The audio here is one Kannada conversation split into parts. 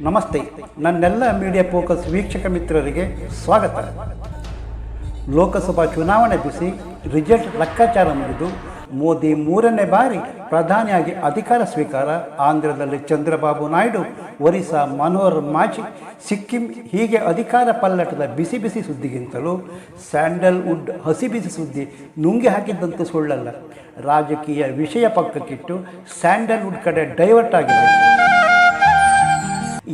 ನಮಸ್ತೆ, ನನ್ನೆಲ್ಲ ಮೀಡಿಯಾ ಫೋಕಸ್ ವೀಕ್ಷಕ ಮಿತ್ರರಿಗೆ ಸ್ವಾಗತ. ಲೋಕಸಭಾ ಚುನಾವಣೆ ಬಿಸಿ, ರಿಸಲ್ಟ್ ಲೆಕ್ಕಾಚಾರ ಮುಗಿದು ಮೋದಿ 3ನೇ ಬಾರಿ ಪ್ರಧಾನಿಯಾಗಿ ಅಧಿಕಾರ ಸ್ವೀಕಾರ. ಆಂಧ್ರದಲ್ಲಿ ಚಂದ್ರಬಾಬು ನಾಯ್ಡು, ಒರಿಸ್ಸಾ ಮನೋಹರ್ ಮಾಝಿ, ಸಿಕ್ಕಿಂ ಹೀಗೆ ಅಧಿಕಾರ ಪಲ್ಲಟದ ಬಿಸಿ ಬಿಸಿ ಸುದ್ದಿಗಿಂತಲೂ ಸ್ಯಾಂಡಲ್ವುಡ್ ಹಸಿ ಬಿಸಿ ಸುದ್ದಿ ನುಂಗಿ ಹಾಕಿದ್ದಂತೂ ಸುಳ್ಳಲ್ಲ. ರಾಜಕೀಯ ವಿಷಯ ಪಕ್ಕಕ್ಕಿಟ್ಟು ಸ್ಯಾಂಡಲ್ವುಡ್ ಕಡೆ ಡೈವರ್ಟ್ ಆಗಿದೆ.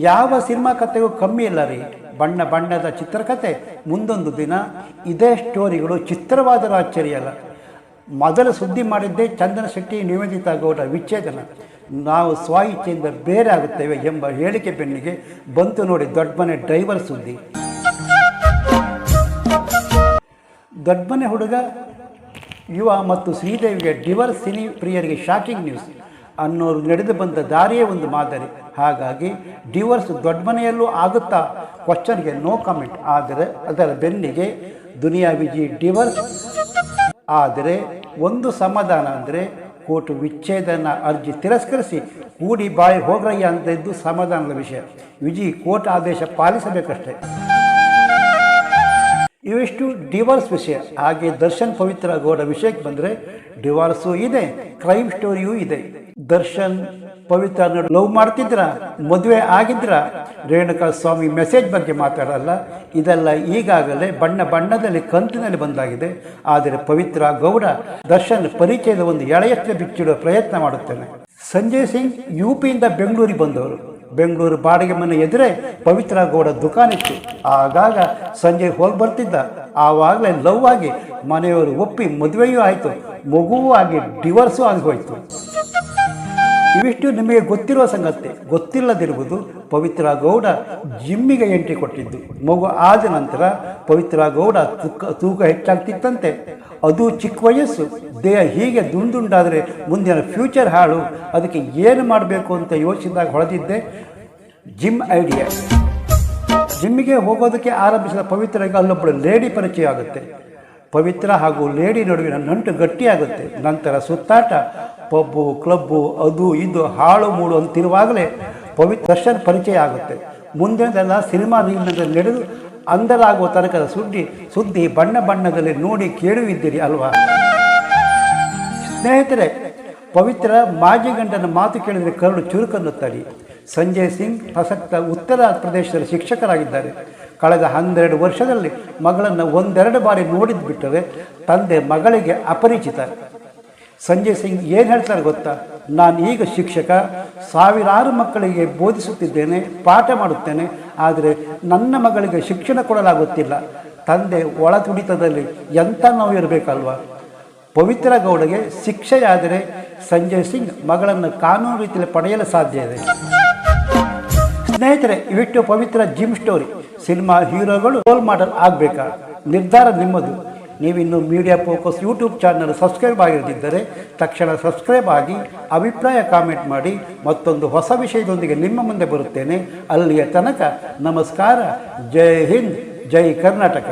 ಯಾವ ಸಿನಿಮಾ ಕಥೆಗೂ ಕಮ್ಮಿ ಇಲ್ಲ ರೀ. ಬಣ್ಣ ಬಣ್ಣದ ಚಿತ್ರಕಥೆ, ಮುಂದೊಂದು ದಿನ ಇದೇ ಸ್ಟೋರಿಗಳು ಚಿತ್ರವಾದರೂ ಆಶ್ಚರ್ಯ ಅಲ್ಲ. ಮೊದಲು ಸುದ್ದಿ ಮಾಡಿದ್ದೇ ಚಂದನ ಶೆಟ್ಟಿ ನಿವೇದಿತಾ ಗೌಡ ವಿಚ್ಛೇದನ. ನಾವು ಸ್ವಇಚ್ಛೆಯಿಂದ ಬೇರೆ ಆಗುತ್ತೇವೆ ಎಂಬ ಹೇಳಿಕೆ ಬೆನ್ನಿಗೆ ಬಂತು ನೋಡಿ ದೊಡ್ಡಮನೆ ಡ್ರೈವರ್ ಸುದ್ದಿ. ದೊಡ್ಡಮನೆ ಹುಡುಗ ಯುವ ಮತ್ತು ಶ್ರೀದೇವಿಗೆ ಡಿವೋರ್ಸ್. ಸಿನಿ ಪ್ರಿಯರಿಗೆ ಶಾಕಿಂಗ್ ನ್ಯೂಸ್. ಅನ್ನೋರು ನಡೆದು ಬಂದ ದಾರಿಯೇ ಒಂದು ಮಾದರಿ. ಹಾಗಾಗಿ ಡಿವೋರ್ಸ್ ದೊಡ್ಡಮನೆಯಲ್ಲೂ ಆಗುತ್ತಾ? ಕ್ವಶನ್ಗೆ ನೋ ಕಾಮೆಂಟ್. ಆದರೆ ಅದರ ಬೆನ್ನಿಗೆ ದುನಿಯಾ ವಿಜಿ ಡಿವೋರ್ಸ್. ಆದರೆ ಒಂದು ಸಮಾಧಾನ ಅಂದರೆ ಕೋರ್ಟ್ ವಿಚ್ಛೇದನ ಅರ್ಜಿ ತಿರಸ್ಕರಿಸಿ ಕೂಡಿ ಬಾಯಿ ಹೋಗ್ರಯ್ಯ ಅಂತ ಇದ್ದು ಸಮಾಧಾನದ ವಿಷಯ. ವಿಜಿ ಕೋರ್ಟ್ ಆದೇಶ ಪಾಲಿಸಬೇಕಷ್ಟೇ. ಇವಿಷ್ಟು ಡಿವೋರ್ಸ್ ವಿಷಯ. ಹಾಗೆ ದರ್ಶನ್ ಪವಿತ್ರ ಗೌಡ ವಿಷಯಕ್ಕೆ ಬಂದರೆ ಡಿವೋರ್ಸು ಇದೆ, ಕ್ರೈಮ್ ಸ್ಟೋರಿಯೂ ಇದೆ. ದರ್ಶನ್ ಪವಿತ್ರ ಲವ್ ಮಾಡ್ತಿದ್ರ, ಮದುವೆ ಆಗಿದ್ರ? ರೇಣುಕಾ ಸ್ವಾಮಿ ಮೆಸೇಜ್ ಬಗ್ಗೆ ಮಾತಾಡಲ್ಲ. ಇದೆಲ್ಲ ಈಗಾಗಲೇ ಬಣ್ಣ ಬಣ್ಣದಲ್ಲಿ ಕಂತಿನಲ್ಲಿ ಬಂದಾಗಿದೆ. ಆದರೆ ಪವಿತ್ರ ಗೌಡ ದರ್ಶನ್ ಪರಿಚಯದ ಒಂದು ಎಳೆಯಕ್ಕೆ ಬಿಚ್ಚಿಡುವ ಪ್ರಯತ್ನ ಮಾಡುತ್ತೇನೆ. ಸಂಜಯ್ ಸಿಂಗ್ ಯುಪಿಯಿಂದ ಬೆಂಗಳೂರಿಗೆ ಬಂದವರು. ಬೆಂಗಳೂರು ಬಾಡಿಗೆ ಮನೆ ಎದುರೇ ಪವಿತ್ರ ಗೌಡ ದುಕಾನಿತ್ತು. ಆಗಾಗ ಸಂಜಯ್ ಹೋಗಿ ಬರ್ತಿದ್ದ. ಆವಾಗಲೇ ಲವ್ ಆಗಿ ಮನೆಯವರು ಒಪ್ಪಿ ಮದುವೆಯೂ ಆಯಿತು, ಮಗುವೂ ಆಗಿ ಡಿವೋರ್ಸು ಆಗಿ ಹೋಯಿತು. ಇವಿಷ್ಟು ನಿಮಗೆ ಗೊತ್ತಿರುವ ಸಂಗತಿ. ಗೊತ್ತಿಲ್ಲದಿರುವುದು ಪವಿತ್ರ ಗೌಡ ಜಿಮ್ಮಿಗೆ ಎಂಟ್ರಿ ಕೊಟ್ಟಿದ್ದು. ಮಗು ಆದ ನಂತರ ಪವಿತ್ರ ಗೌಡ ತೂಕ ಹೆಚ್ಚಾಗ್ತಿತ್ತಂತೆ. ಅದು ಚಿಕ್ಕ ವಯಸ್ಸು. ದೇಹ ಹೀಗೆ ದುಂಡುಂಡಾದರೆ ಮುಂದಿನ ಫ್ಯೂಚರ್ ಹಾಳು. ಅದಕ್ಕೆ ಏನು ಮಾಡಬೇಕು ಅಂತ ಯೋಚಿಸಿದಾಗ ಹೊಳೆದಿದ್ದೆ ಜಿಮ್ ಐಡಿಯಾ. ಜಿಮ್ಮಿಗೆ ಹೋಗೋದಕ್ಕೆ ಆರಂಭಿಸಿದ ಪವಿತ್ರಗೆ ಅಲ್ಲೊಬ್ಬಳು ಲೇಡಿ ಪರಿಚಯ ಆಗುತ್ತೆ. ಪವಿತ್ರ ಹಾಗೂ ಲೇಡಿ ನಡುವಿನ ನಂಟು ಗಟ್ಟಿಯಾಗುತ್ತೆ. ನಂತರ ಸುತ್ತಾಟ, ಪಬ್ಬು, ಕ್ಲಬ್ಬು, ಅದು ಇದು ಹಾಳು ಮೂಳು ಅಂತಿರುವಾಗಲೇ ಪವಿತ್ರ ದರ್ಶನ್ ಪರಿಚಯ ಆಗುತ್ತೆ. ಮುಂದಿನದೆಲ್ಲ ಸಿನಿಮಾ ರೀಲ್ನಲ್ಲಿ ನಡೆದು ಅಂದರಾಗುವ ತನಕದ ಸುದ್ದಿ ಬಣ್ಣ ಬಣ್ಣದಲ್ಲಿ ನೋಡಿ ಕೇಳುವಿದ್ದೀರಿ ಅಲ್ವಾ ಸ್ನೇಹಿತರೆ? ಪವಿತ್ರ ಮಾಜಿ ಗಂಡನ ಮಾತು ಕೇಳಿದರೆ ಕರುಳು ಚುರುಕನ್ನುತ್ತಾರೆ. ಸಂಜಯ್ ಸಿಂಗ್ ಪ್ರಸಕ್ತ ಉತ್ತರ ಪ್ರದೇಶದಲ್ಲಿ ಶಿಕ್ಷಕರಾಗಿದ್ದಾರೆ. ಕಳೆದ 12 ವರ್ಷದಲ್ಲಿ ಮಗಳನ್ನು ಒಂದೆರಡು ಬಾರಿ ನೋಡಿದ್ದು ಬಿಟ್ಟರೆ ತಂದೆ ಮಗಳಿಗೆ ಅಪರಿಚಿತ. ಸಂಜಯ್ ಸಿಂಗ್ ಏನು ಹೇಳ್ತಾರೆ ಗೊತ್ತಾ? ನಾನು ಈಗ ಶಿಕ್ಷಕ, ಸಾವಿರಾರು ಮಕ್ಕಳಿಗೆ ಬೋಧಿಸುತ್ತಿದ್ದೇನೆ, ಪಾಠ ಮಾಡುತ್ತೇನೆ. ಆದರೆ ನನ್ನ ಮಗಳಿಗೆ ಶಿಕ್ಷಣ ಕೊಡಲಾಗುತ್ತಿಲ್ಲ. ತಂದೆ ಒಳ ತುಡಿತದಲ್ಲಿ ಎಂಥ ನೋವು ಇರಬೇಕಲ್ವಾ? ಪವಿತ್ರ ಗೌಡಗೆ ಶಿಕ್ಷೆಯಾದರೆ ಸಂಜಯ್ ಸಿಂಗ್ ಮಗಳನ್ನು ಕಾನೂನು ರೀತಿಯಲ್ಲಿ ಪಡೆಯಲು ಸಾಧ್ಯ ಇದೆ. ಸ್ನೇಹಿತರೆ, ಇವಿಟ್ಟು ಪವಿತ್ರ ಜಿಮ್ ಸ್ಟೋರಿ. ಸಿನಿಮಾ ಹೀರೋಗಳು ರೋಲ್ ಮಾಡೆಲ್ ಆಗಬೇಕಾ? ನಿರ್ಧಾರ ನಿಮ್ಮದು. ನೀವಿನ್ನು media focus YouTube channel subscribe ಆಗಿರದಿದ್ದರೆ ತಕ್ಷಣ ಸಬ್ಸ್ಕ್ರೈಬ್ ಆಗಿ ಅಭಿಪ್ರಾಯ ಕಾಮೆಂಟ್ ಮಾಡಿ. ಮತ್ತೊಂದು ಹೊಸ ವಿಷಯದೊಂದಿಗೆ ನಿಮ್ಮ ಮುಂದೆ ಬರುತ್ತೇನೆ. ಅಲ್ಲಿಯ ತನಕ ನಮಸ್ಕಾರ. ಜೈ ಹಿಂದ್, ಜೈ ಕರ್ನಾಟಕ.